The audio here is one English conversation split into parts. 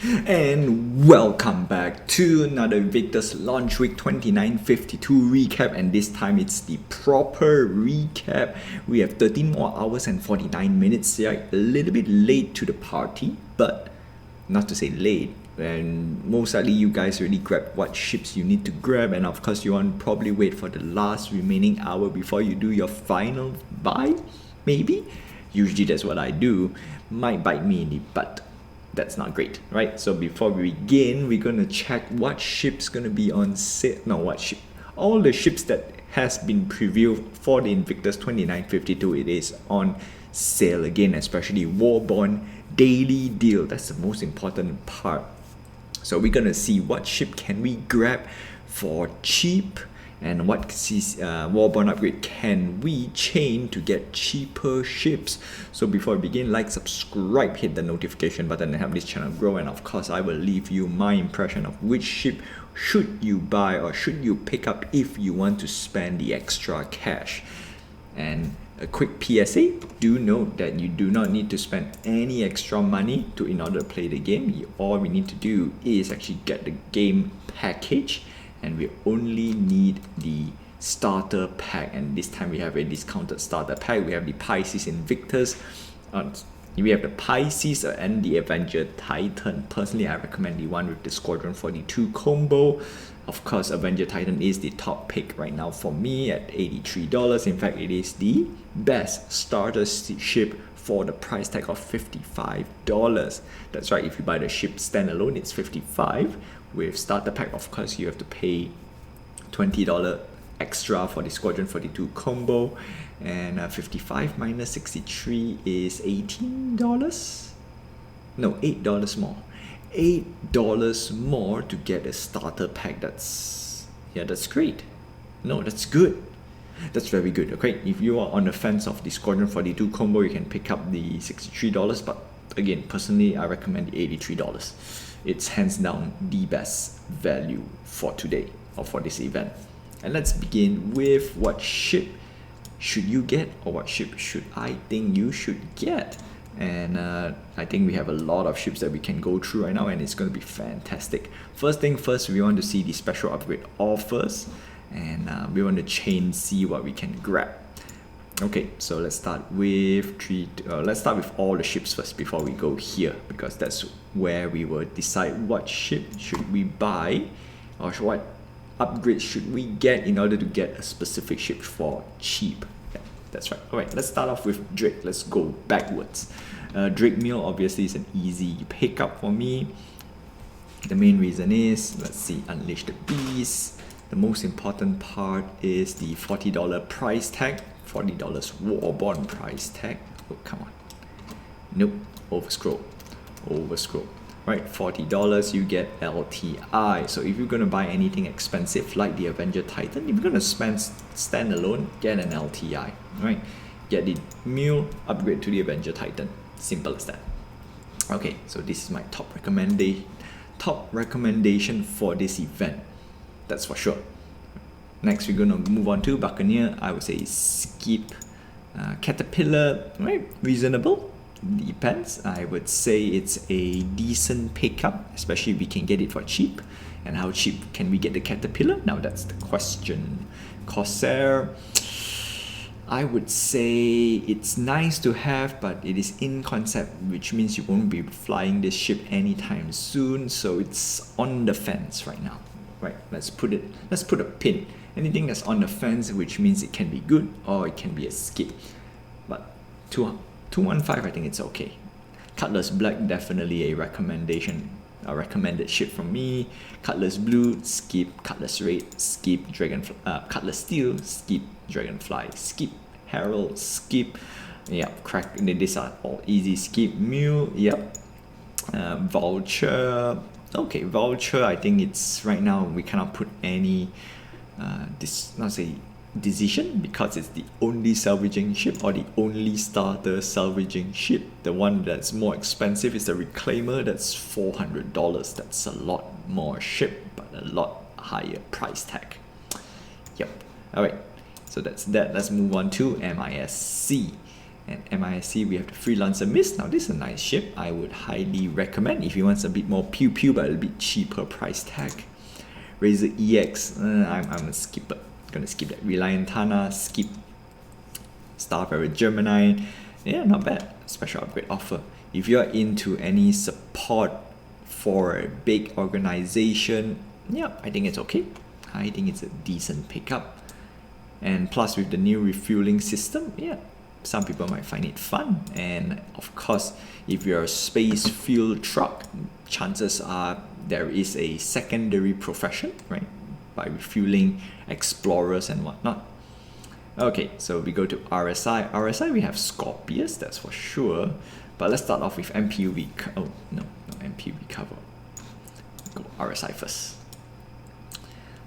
And welcome back to another Invictus Launch Week 2952 recap, and this time it's the proper recap. We have 13 more hours and 49 minutes here, a little bit late to the party, but not to say late, and most likely you guys already grabbed what ships you need to grab, and of course you want to probably wait for the last remaining hour before you do your final buy, maybe? Usually that's what I do. Might bite me in the butt. That's not great, right? So before we begin, we're gonna check what ship's gonna be on sale. No, what ship? All the ships that has been previewed for the Invictus 2952, it is on sale again, especially Warborn Daily Deal. That's the most important part. So we're gonna see what ship can we grab for cheap, and what Warborn upgrade can we chain to get cheaper ships. So before we begin, like, subscribe, hit the notification button and help this channel grow, and of course I will leave you my impression of which ship should you buy or should you pick up if you want to spend the extra cash. And a quick PSA, do note that you do not need to spend any extra money in order to play the game. All we need to do is actually get the game package, and we only need the starter pack, and this time we have a discounted starter pack. We have the Pisces Invictus, we have the Pisces and the Avenger Titan. Personally, I recommend the one with the Squadron 42 combo. Of course, Avenger Titan is the top pick right now for me at $83. In fact, it is the best starter ship for the price tag of $55. That's right, if you buy the ship standalone, it's $55. With starter pack, of course, you have to pay $20 extra for the Squadron 42 combo, and 55 minus 63 is $18. No, $8 more. $8 more to get a starter pack. That's great. No, that's good. That's very good. Okay, if you are on the fence of the Squadron 42 combo, you can pick up the $63, but again, personally, I recommend the $83. It's hands down the best value for today or for this event. And let's begin with what ship should you get, or what ship should I think you should get. And I think we have a lot of ships that we can go through right now, and it's going to be fantastic. First thing first, we want to see the special upgrade offers, and we want to see what we can grab. Okay, so let's start with all the ships first before we go here, because that's where we will decide what ship should we buy, or what upgrades should we get in order to get a specific ship for cheap. Yeah, that's right. Alright, let's start off with Drake. Let's go backwards. Drake Mill obviously is an easy pickup for me. The main reason is, let's see, Unleash the Beast. The most important part is the $40 price tag. $40 Warborn price tag. Oh, come on. Nope. Overscroll. Right, $40 you get LTI. So if you're going to buy anything expensive like the Avenger Titan, if you're going to spend standalone, get an LTI. Right, get the Mule, upgrade to the Avenger Titan. Simple as that. Okay, so this is my top recommendation for this event. That's for sure. Next, we're gonna move on to Buccaneer. I would say skip. Caterpillar, right? Reasonable. Depends. I would say it's a decent pickup, especially if we can get it for cheap. And how cheap can we get the Caterpillar? Now that's the question. Corsair, I would say it's nice to have, but it is in concept, which means you won't be flying this ship anytime soon. So it's on the fence right now. Right? Let's put a pin. Anything that's on the fence, which means it can be good or it can be a skip. But 215, I think it's okay. Cutlass Black, definitely a recommended ship from me. Cutlass Blue, skip. Cutlass Red, skip. Cutlass Steel, skip. Dragonfly, skip. Herald, skip. Yep, these are all easy skip. Mule, yep. Vulture, okay. Vulture, I think it's right now we cannot put any decision, because it's the only salvaging ship or the only starter salvaging ship. The one that's more expensive is the Reclaimer. That's $400. That's a lot more ship, but a lot higher price tag. Yep. Alright, so that's that. Let's move on to MISC. And MISC, we have the Freelancer Mist. Now this is a nice ship. I would highly recommend if you want a bit more pew pew but a little bit cheaper price tag. Razor EX, I'm a skipper. Gonna skip that. Reliant Tana, skip. Starfarer Gemini, yeah, not bad. Special upgrade offer. If you're into any support for a big organization, yeah, I think it's okay. I think it's a decent pickup. And plus with the new refueling system, yeah, some people might find it fun. And of course, if you're a space fuel truck, chances are there is a secondary profession, right? By refueling explorers and whatnot. Okay, so we go to RSI. RSI, we have Scorpius, that's for sure. But let's start off with MPUV. Oh, no MPUV cover. Go RSI first.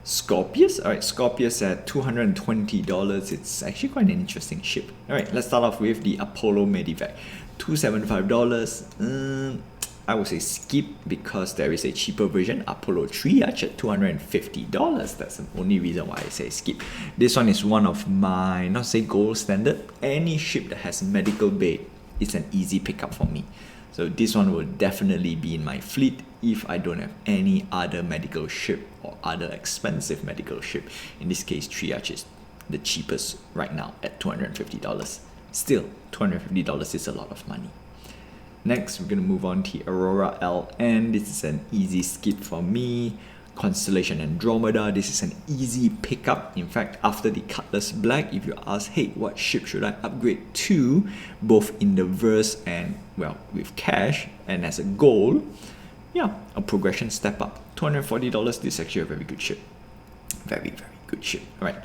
Scorpius, alright, Scorpius at $220. It's actually quite an interesting ship. Alright, let's start off with the Apollo Medivac. $275. I would say skip because there is a cheaper version, Apollo Triage at $250. That's the only reason why I say skip. This one is one of my, not say gold standard, any ship that has medical bay, it's an easy pickup for me. So this one will definitely be in my fleet if I don't have any other medical ship or other expensive medical ship. In this case, Triage is the cheapest right now at $250. Still, $250 is a lot of money. Next, we're going to move on to Aurora LN. This is an easy skip for me. Constellation Andromeda, this is an easy pickup. In fact, after the Cutlass Black, if you ask, hey, what ship should I upgrade to, both in the verse and, well, with cash and as a goal, yeah, a progression step up. $240, this is actually a very good ship. Very, very good ship. All right.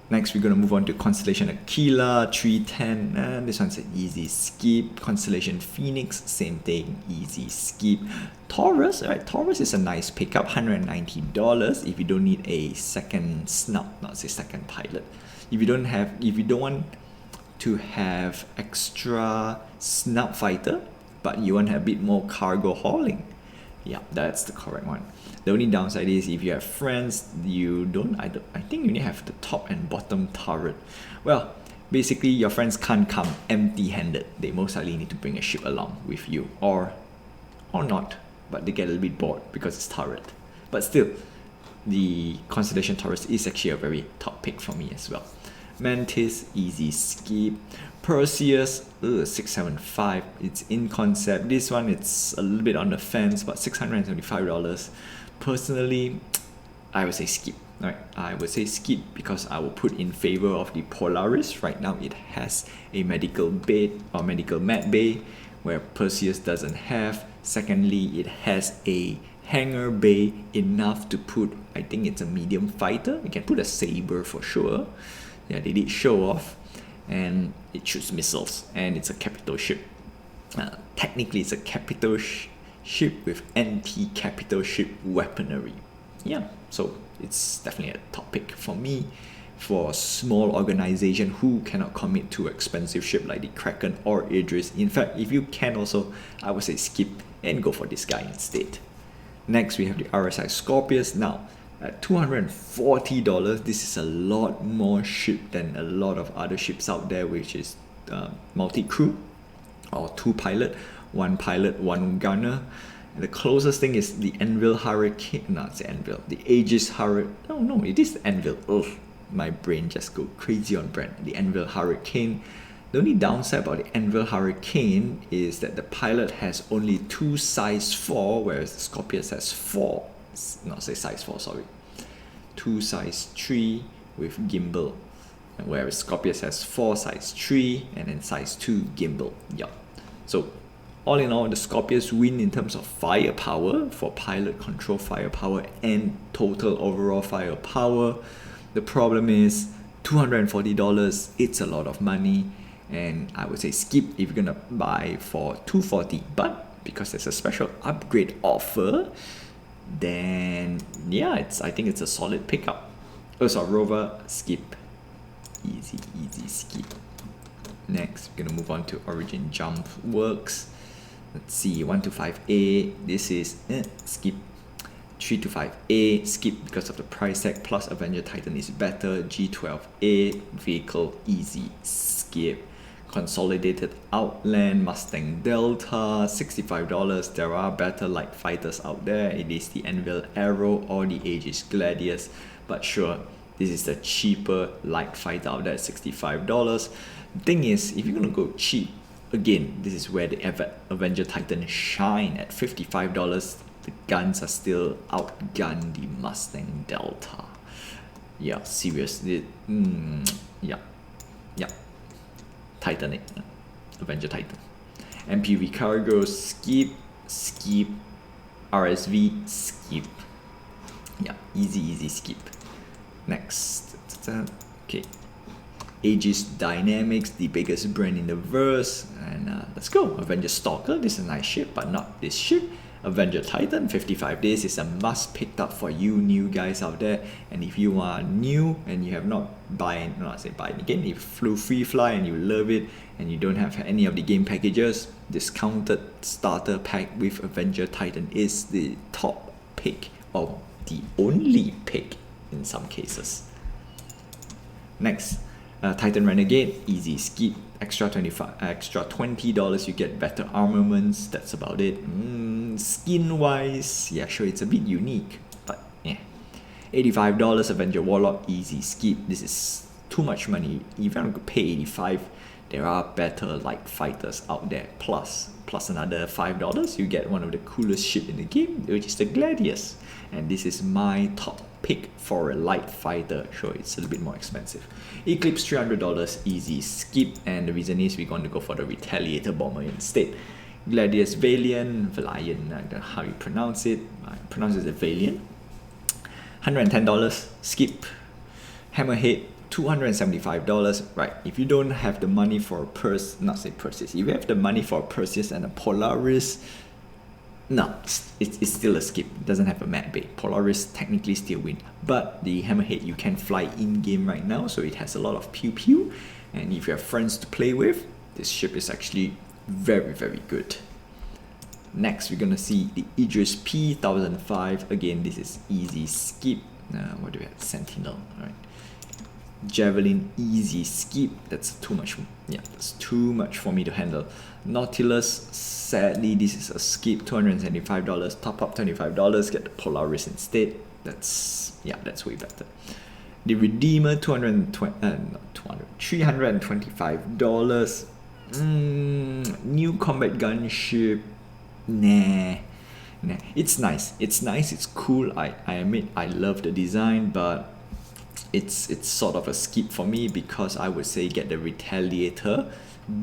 Next, we're going to move on to Constellation Aquila, 310. This one's an easy skip. Constellation Phoenix, same thing, easy skip. Taurus, right? Taurus is a nice pickup, $190 if you don't need a second snout, not say second pilot. If you don't want to have extra snout fighter, but you want to have a bit more cargo hauling, yeah, that's the correct one. The only downside is if you have friends, I think you only have the top and bottom turret. Well, basically your friends can't come empty-handed. They most likely need to bring a ship along with you, or not, but they get a little bit bored because it's turret. But still, the Constellation Taurus is actually a very top pick for me as well. Mantis, easy skip. Perseus, 675. It's in concept. This one, it's a little bit on the fence, but $675. Personally, I would say skip. Right? I would say skip because I will put in favor of the Polaris. Right now, it has a medical bed or medical mat bay, where Perseus doesn't have. Secondly, it has a hangar bay enough to put, I think it's a medium fighter. You can put a saber for sure. Yeah, they did show off, and it shoots missiles, and it's a capital ship. Technically, it's a capital ship with anti-capital ship weaponry. Yeah, so it's definitely a top pick for me for a small organization who cannot commit to expensive ship like the Kraken or Idris. In fact, if you can also, I would say skip and go for this guy instead. Next, we have the Rsi Scorpius. Now, at $240, this is a lot more ship than a lot of other ships out there, which is multi-crew or 2 pilot, 1 pilot, 1 gunner. And the closest thing is the Anvil Hurricane. No, it's the Anvil. The Aegis Hurricane. No, it is the Anvil. Ugh, my brain just go crazy on brand. The Anvil Hurricane. The only downside about the Anvil Hurricane is that the pilot has only 2 size 4, whereas the Scorpius has 4. Not say size 4, sorry. 2 size 3 with gimbal, whereas Scorpius has 4 size 3 and then size 2 gimbal. Yeah. So all in all, the Scorpius win in terms of firepower for pilot control firepower and total overall firepower. The problem is $240. It's a lot of money, and I would say skip if you're gonna buy for $240. But because there's a special upgrade offer, then yeah, I think it's a solid pickup. Rover, skip. Easy skip. Next, we're gonna move on to Origin Jump Works. Let's see, 125A, this is skip. 325A, skip because of the price tag, plus Avenger Titan is better. G12A, vehicle, easy, skip. Consolidated Outland, Mustang Delta, $65. There are better light fighters out there. It is the Anvil Aero or the Aegis Gladius, but sure, this is the cheaper light fighter out there, $65. The thing is, if you're gonna go cheap, again, this is where the Avenger Titan shine at $55. The guns are still outgun the Mustang Delta. Yeah, seriously. Yeah. Titanic. Avenger Titan. MPV Cargo, skip. RSV, skip. Yeah, easy skip. Next. Okay. Aegis Dynamics, the biggest brand in the verse. And let's go. Avenger Stalker, this is a nice ship, but not this ship. Avenger Titan, 55 days is a must picked up for you new guys out there. And if you are new and you have not buy again, if you flew Free Fly and you love it and you don't have any of the game packages, discounted starter pack with Avenger Titan is the top pick, or the only pick in some cases. Next, Titan Renegade, easy skip. Extra $20, you get better armaments. That's about it. Skin wise, yeah, sure, it's a bit unique, but yeah. $85 Avenger Warlock, easy skip. This is too much money. If you want to pay $85, there are better light fighters out there. Plus another $5, you get one of the coolest ship in the game, which is the Gladius. And this is my top pick for a light fighter. Sure, it's a little bit more expensive. Eclipse, $300, easy skip. And the reason is we're going to go for the Retaliator Bomber instead. Gladius Valiant, I don't know how you pronounce it. I pronounce it as Valiant. $110, skip. Hammerhead, $275. Right, if you don't have the money for a Perseus, if you have the money for a Perseus and a Polaris, no, it's still a skip. It doesn't have a map bay. Polaris technically still win, but the Hammerhead you can fly in game right now, so it has a lot of pew pew. And if you have friends to play with, this ship is actually very good. Next, we're gonna see the Idris P 1005. Again, this is easy skip. What do we have? Sentinel, right? Javelin, easy skip. That's too much. Yeah, that's too much for me to handle. Nautilus, sadly, this is a skip. $275. Top up $25. Get the Polaris instead. That's way better. The Redeemer, $325. New combat gunship. Nah. It's nice. It's cool. I admit I love the design, but it's sort of a skip for me, because I would say get the Retaliator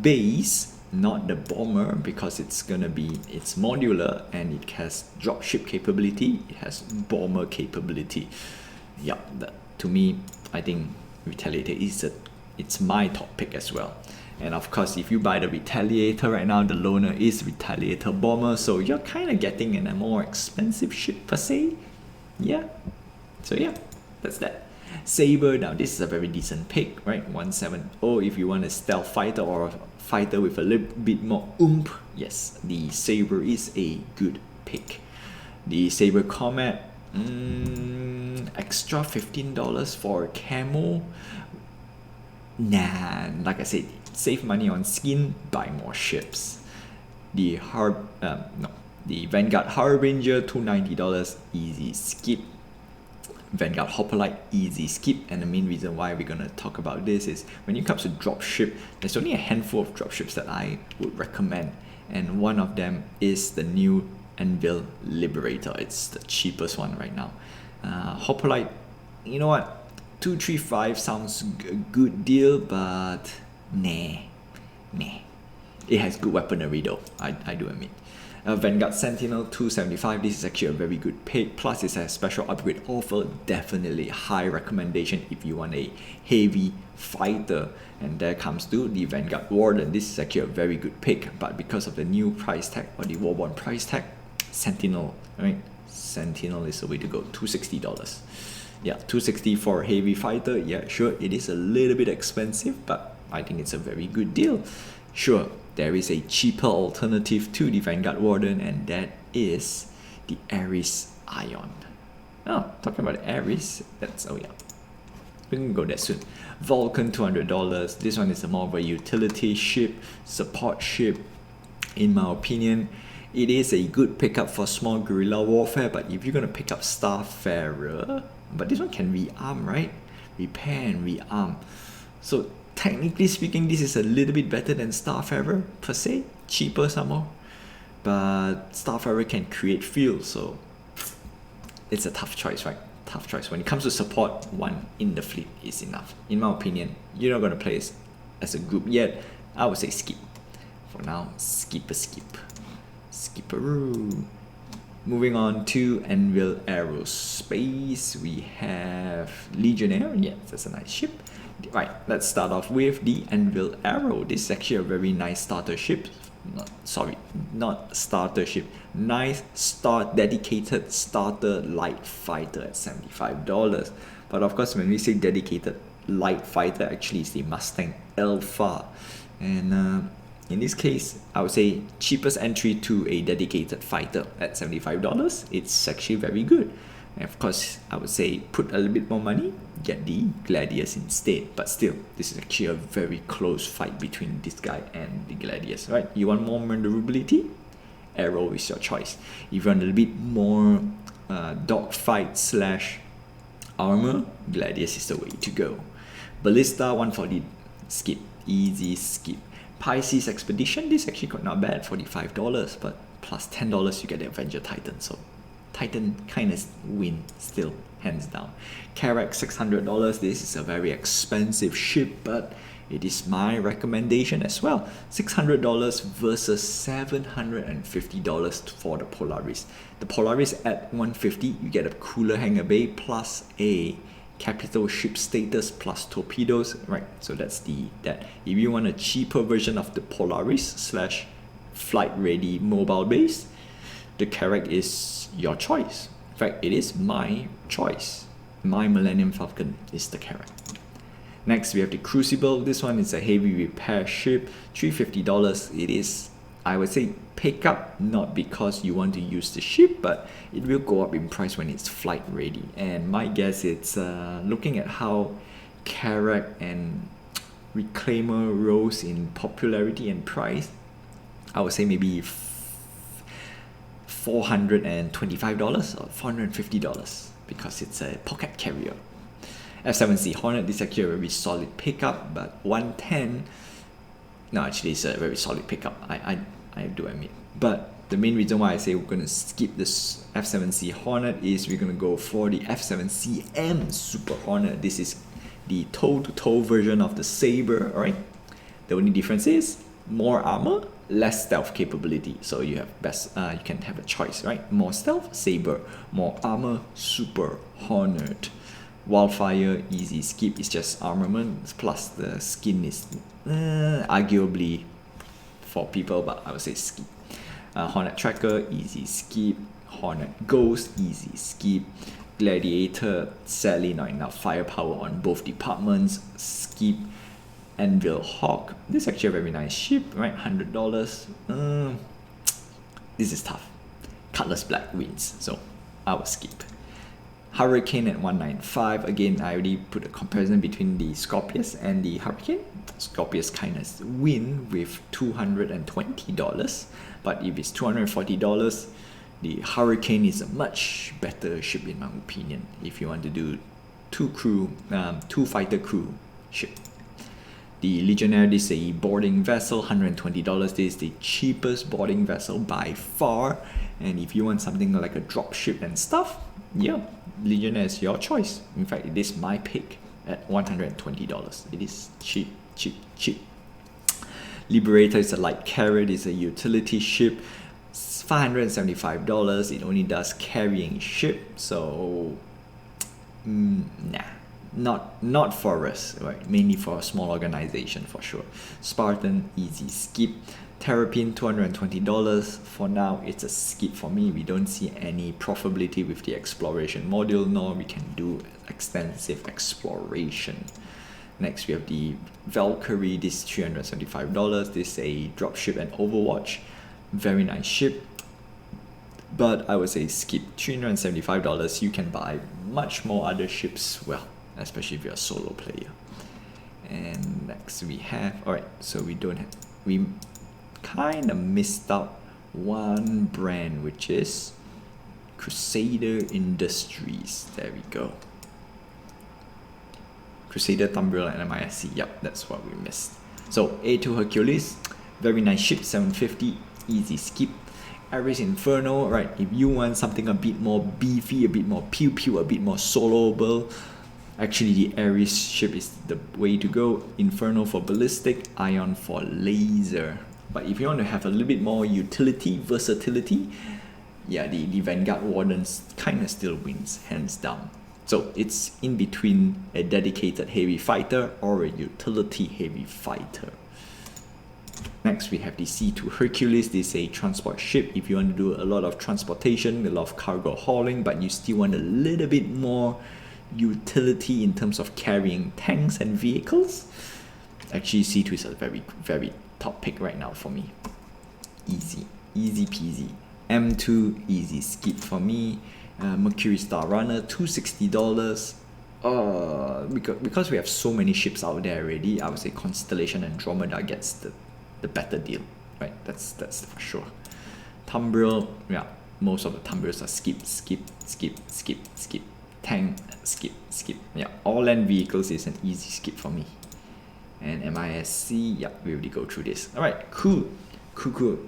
base, not the bomber, because it's modular and it has dropship capability, it has bomber capability. Yeah, to me, I think Retaliator it's my top pick as well. And of course, if you buy the Retaliator right now, the loaner is Retaliator Bomber, so you're kind of getting a more expensive ship per se. Yeah, so yeah, that's that. Saber, now this is a very decent pick, right? 170 if you want a stealth fighter or a fighter with a little bit more oomph. Yes, the Saber is a good pick. The Saber Comet, extra $15 for camo. Nah, like I said, save money on skin, buy more ships. The Vanguard Harbinger, $290, easy skip. Vanguard Hoplite, easy skip. And the main reason why we're gonna talk about this is when it comes to dropship, there's only a handful of dropships that I would recommend, and one of them is the new Anvil Liberator. It's the cheapest one right now. Hoplite, you know what? 235 sounds a good deal, but nah. It has good weaponry though, I do admit. Vanguard Sentinel, $275. This is actually a very good pick. Plus, it has special upgrade offer. Definitely high recommendation if you want a heavy fighter. And there comes to the Vanguard Warden. This is actually a very good pick, but because of the new price tag, or the Warborn price tag, Sentinel, right? Sentinel is the way to go. $260. Yeah, $260 for a heavy fighter. Yeah, sure, it is a little bit expensive, but I think it's a very good deal. Sure, there is a cheaper alternative to the Vanguard Warden, and that is the Rsi Ion. Oh, talking about Ares, We're gonna go there soon. Vulcan, $200. This one is a more of a utility ship, support ship. In my opinion, it is a good pickup for small guerrilla warfare, but if you're gonna pick up Starfarer, but this one can rearm, right? Repair and rearm. So technically speaking, this is a little bit better than Starfarer per se, cheaper somehow. But Starfarer can create fuel, so it's a tough choice, right? Tough choice. When it comes to support, one in the fleet is enough. In my opinion, you're not gonna play as a group yet. I would say skip. For now, skipperoo. Moving on to Anvil Aerospace, we have Legionnaire. Yeah, that's a nice ship. Right, let's start off with the Anvil Aero. This is actually a very nice starter ship. Not starter ship. Nice dedicated starter light fighter at $75. But of course, when we say dedicated light fighter, actually it's the Mustang Alpha. And in this case, I would say cheapest entry to a dedicated fighter at $75. It's actually very good. And of course, I would say put a little bit more money, get the Gladius instead. But still, this is actually a very close fight between this guy and the Gladius, right? You want more maneuverability? Aero is your choice. If you want a little bit more dogfight / armor, Gladius is the way to go. Ballista 140, skip, easy skip. Pisces Expedition, this actually got not bad, $45, but plus $10 you get the Avenger Titan, so Titan kind of win still, hands down. Carrack $600, this is a very expensive ship, but it is my recommendation as well. $600 versus $750 for the Polaris. The Polaris at $150, you get a cooler hangar bay plus a capital ship status plus torpedoes, right? So that's that. If you want a cheaper version of the Polaris / flight ready mobile base, the Carrack is your choice. In fact, it is my choice. My Millennium Falcon is the Carrack. Next, we have the Crucible. This one is a heavy repair ship, $350. It is, I would say, pick up, not because you want to use the ship, but it will go up in price when it's flight ready. And my guess, it's looking at how Carrack and Reclaimer rose in popularity and price, I would say maybe $425 or $450 because it's a pocket carrier. F7C Hornet, this is actually a very solid pickup, but 110, no, actually it's a very solid pickup, I do admit. But the main reason why I say we're going to skip this F7C Hornet is we're going to go for the F7CM Super Hornet. This is the toe-to-toe version of the Sabre, alright? The only difference is more armor, less stealth capability. So you have you can have a choice, right? More stealth, Sabre. More armor, Super Hornet. Wildfire, easy skip. It's just armament plus the skin is arguably for people, but I would say skip. Hornet Tracker, easy skip. Hornet Ghost, easy skip. Gladiator, sadly not enough firepower on both departments, skip. Anvil Hawk, this is actually a very nice ship, right? $100. This is tough. Cutlass Black wins, so I will skip. Hurricane at 195. Again, I already put a comparison between the Scorpius and the Hurricane. Scorpius kind of win with $220, but if it's $240, the Hurricane is a much better ship in my opinion. If you want to do two fighter crew ship. The Legionnaire, this is a boarding vessel, $120. This is the cheapest boarding vessel by far. And if you want something like a drop ship and stuff, yeah, Legionnaire is your choice. In fact, it is my pick at $120. It is cheap. Liberator is a light carrier, it's a utility ship. It's $575. It only does carrying ship, so nah. Not for us, right? Mainly for a small organization for sure. Spartan, easy skip. Terrapin, $220. For now, it's a skip for me. We don't see any profitability with the exploration module, nor we can do extensive exploration. Next, we have the Valkyrie. This is $375. This is a dropship and Overwatch. Very nice ship. But I would say skip. $375. You can buy much more other ships, well, especially if you're a solo player. And next we have, alright, so we kind of missed out one brand, which is Crusader Industries. There we go. Crusader, Tumbril, and MISC. Yep, that's what we missed. So A2 Hercules, very nice ship, 750, easy skip. Ares Inferno, right? If you want something a bit more beefy, a bit more pew pew, a bit more soloable, actually the Ares ship is the way to go. Inferno for ballistic, Ion for laser. But if you want to have a little bit more utility, versatility, yeah, the Vanguard Wardens kind of still wins, hands down. So it's in between a dedicated heavy fighter or a utility heavy fighter. Next we have the C2 Hercules. This is a transport ship. If you want to do a lot of transportation, a lot of cargo hauling, but you still want a little bit more utility in terms of carrying tanks and vehicles, actually C2 is a very top pick right now for me. Easy peasy. M2, easy skip for me. Mercury Star Runner, $260. Because we have so many ships out there already, I would say Constellation Andromeda gets the better deal, right? That's for sure. Tumbril, yeah, most of the Tumbrils are skip. Tank, skip. Yeah, all land vehicles is an easy skip for me. And MISC, yeah, we already go through this. Alright, cool.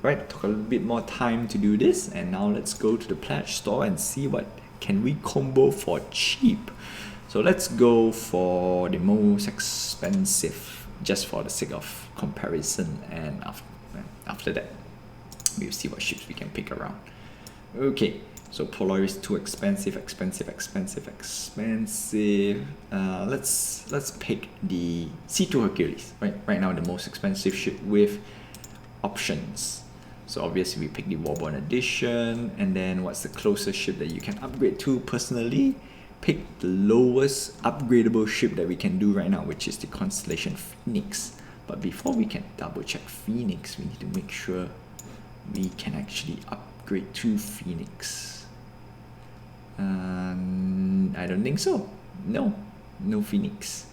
Right, took a little bit more time to do this, and now let's go to the pledge store and see what can we combo for cheap. So let's go for the most expensive, just for the sake of comparison, and after that we'll see what ships we can pick around. Okay, so Polaris too expensive. Let's pick the C2 Hercules. Right now the most expensive ship with options. So obviously we pick the Warborn Edition, and then what's the closest ship that you can upgrade to? Personally, pick the lowest upgradable ship that we can do right now, which is the Constellation Phoenix. But before we can double check Phoenix, we need to make sure we can actually upgrade to Phoenix. I don't think so. No Phoenix.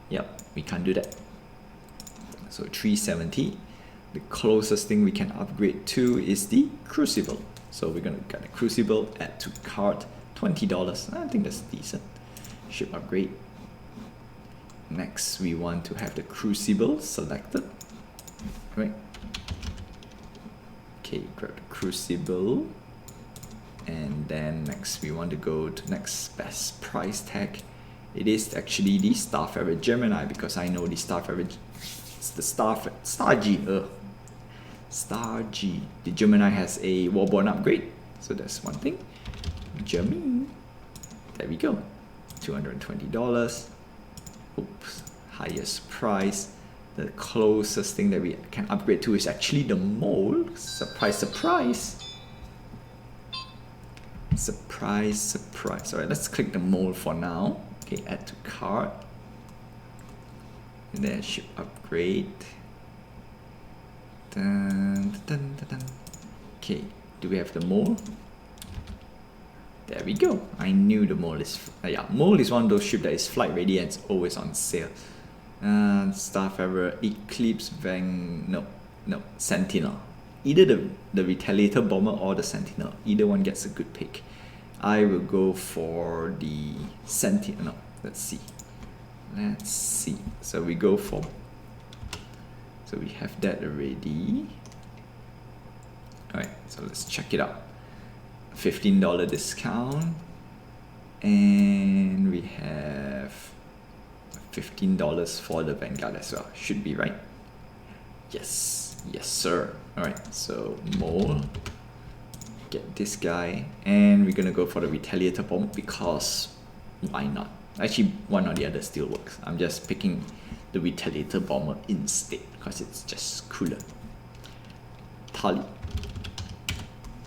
Yep, we can't do that. So 370. The closest thing we can upgrade to is the Crucible. So we're gonna get a Crucible, add to cart, $20. I think that's decent. Ship upgrade. Next we want to have the Crucible selected. Right. Okay, grab the Crucible. And then next we want to go to next best price tag. It is actually the Starfarer Gemini, because I know the Starfarer, Star G. The Gemini has a Warborn upgrade, so that's one thing. Gemini. There we go. $220. Oops, highest price. The closest thing that we can upgrade to is actually the Mole. Surprise. Alright, let's click the Mole for now. Okay, add to cart. And then ship upgrade. Okay, do we have the Mole? There we go. I knew the Mole is... Mole is one of those ships that is flight ready and it's always on sale. Starfarer, Eclipse, Sentinel. Either the Retaliator Bomber or the Sentinel. Either one gets a good pick. I will go for the Sentinel. No, let's see. So we go for... So we have that already. Alright, so let's check it out. $15 discount. And we have $15 for the Vanguard as well. Should be right. Yes, sir. Alright, so Mole. Get this guy. And we're gonna go for the Retaliator Bomb because why not? Actually, one or the other still works. I'm just picking the Retaliator Bomber instead because it's just cooler. Tali.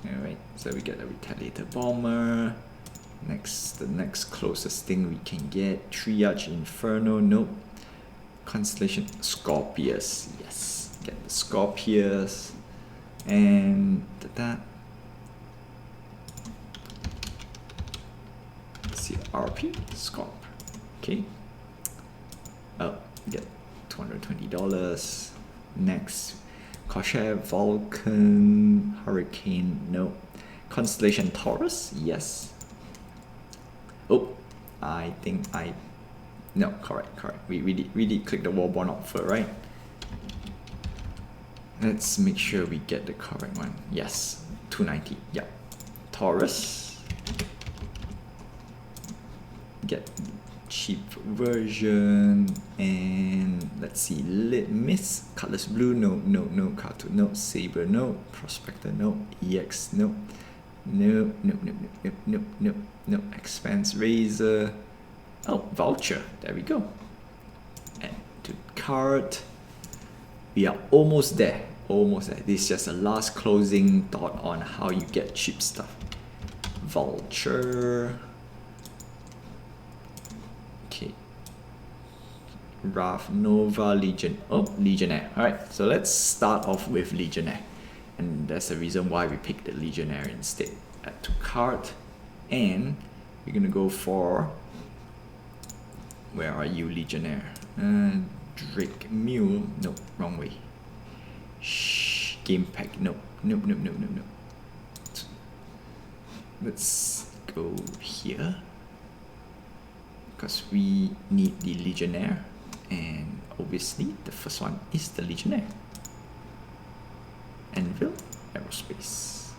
Alright, so we get a Retaliator Bomber. The next closest thing we can get. Triage Inferno, nope. Constellation Scorpius, yes. Get the Scorpius. And that. Let's see, RP, Scorp. Okay. Oh, get $220. Next, Corsair, Vulcan, Hurricane, no. Constellation Taurus, yes. Oh, I think no, correct. We did click the warbond offer, right? Let's make sure we get the correct one. Yes, 290. Yep. Taurus. Get cheap version, and let's see. Lit Miss, Colors Blue, no. Cartoon, no. Saber, no. Prospector, no. EX, no. No. Expense Razor. Oh, voucher. There we go. Add to cart. We are almost there. This is just a last closing thought on how you get cheap stuff. Vulture. Okay. Wrath, Nova, Legion. Oh, Legionnaire. Alright, so let's start off with Legionnaire. And that's the reason why we picked the Legionnaire instead. Add to cart. And we're gonna go for... Where are you, Legionnaire? Drake Mule. No, wrong way. Game pack. No. Let's go here. Because we need the Legionnaire. And obviously, the first one is the Legionnaire. Anvil Aerospace.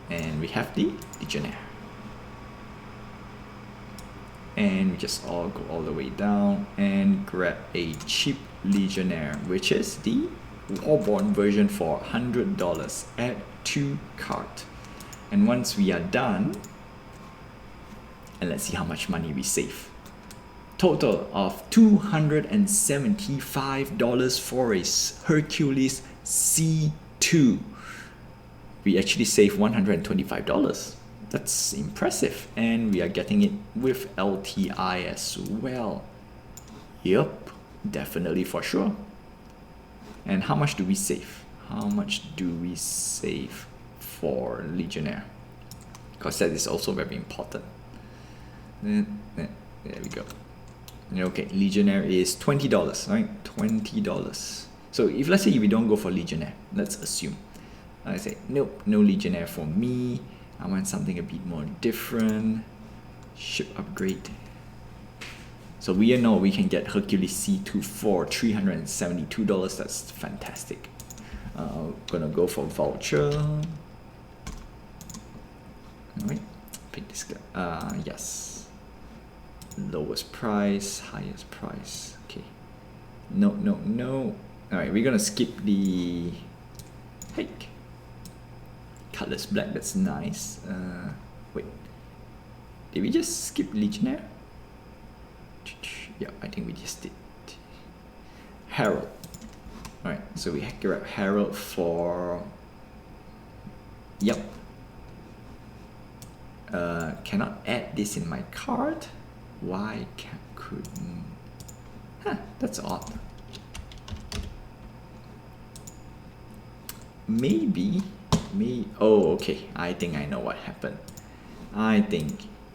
And we have the Legionnaire. And we just all go all the way down and grab a cheap Legionnaire, which is the Warborn version for $100. Add to cart. And once we are done, and let's see how much money we save. Total of $275 for a Hercules C2. We actually save $125. That's impressive, and we are getting it with LTI as well. Yup, definitely for sure. And how much do we save? How much do we save for Legionnaire? Because that is also very important. There we go. Okay, Legionnaire is $20, right? $20. So if let's say we don't go for Legionnaire, let's assume. I say, nope, no Legionnaire for me. I want something a bit more different. Ship upgrade. So we know we can get Hercules C2 for $372. That's fantastic. Gonna go for voucher. Alright, pick this guy. Yes. Lowest price, highest price. Okay. No. Alright, we're gonna skip the hike. Colors black, that's nice. Wait, did we just skip Legionnaire? Yeah, I think we just did. Herald. Alright, so we grab Herald for... Yep. Cannot add this in my card. Why couldn't... Huh, that's odd. Maybe... Oh, okay. I think I know what happened.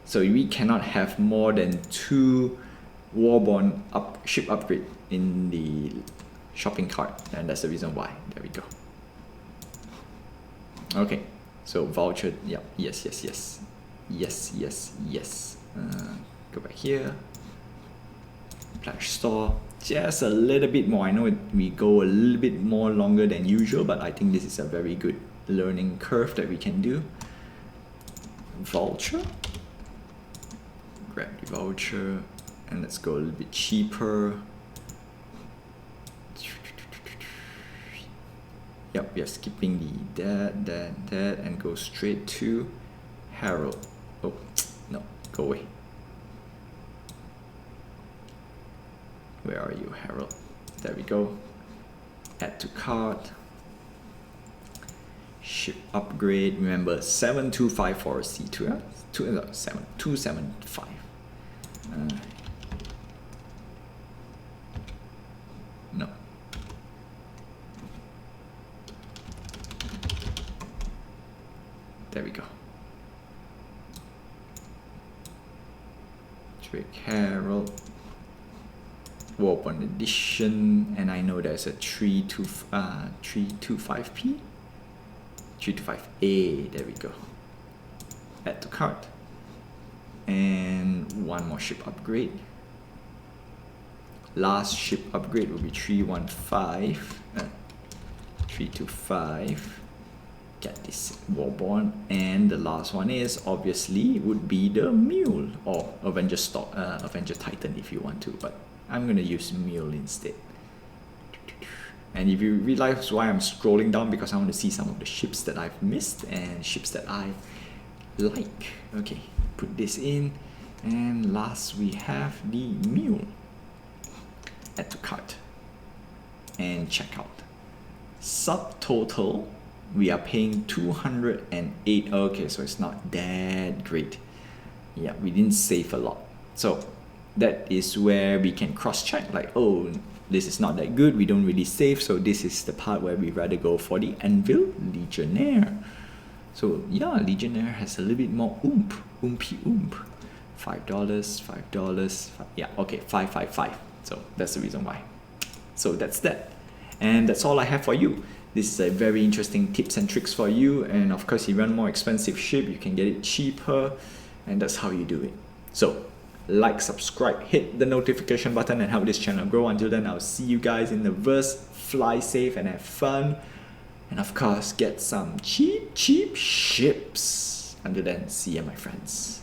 So we cannot have more than 2 Warborn ship upgrade in the shopping cart, and that's the reason why. There we go. Okay, so voucher. Yeah, yes. Go back here. Flash store. Just a little bit more. I know we go a little bit more longer than usual, but I think this is a very good learning curve that we can do. Voucher. Grab the voucher, and let's go a little bit cheaper. Yep, we are skipping the that, and go straight to Herald. Oh, no, go away. Where are you, Herald? There we go. Add to cart. Ship upgrade. Remember, 725 for a C2. 275. No. There we go. Drake Herald, Warborn Edition, and I know there's a 325p, 325A, there we go. Add to cart. And one more ship upgrade. Last ship upgrade will be 325. Get this Warborn, and the last one is obviously would be the Mule or Avenger Titan if you want to, but I'm gonna use Mule instead. And if you realize why I'm scrolling down, because I want to see some of the ships that I've missed and ships that I like. Okay, put this in, and last we have the Mule. Add to cart and check out. Subtotal, we are paying 208. Okay, so it's not that great. Yeah, we didn't save a lot. So that is where we can cross check, like, oh, this is not that good, we don't really save, so this is the part where we rather go for the Anvil Legionnaire. So yeah, Legionnaire has a little bit more oompy. $5, yeah, okay, 555. So that's the reason why. So that's that. And that's all I have for you. This is a very interesting tips and tricks for you. And of course, if you run more expensive ship, you can get it cheaper. And that's how you do it. So like, subscribe, hit the notification button and help this channel grow. Until then, I'll see you guys in the verse. Fly safe and have fun. And of course, get some cheap ships. Until then, see ya, my friends.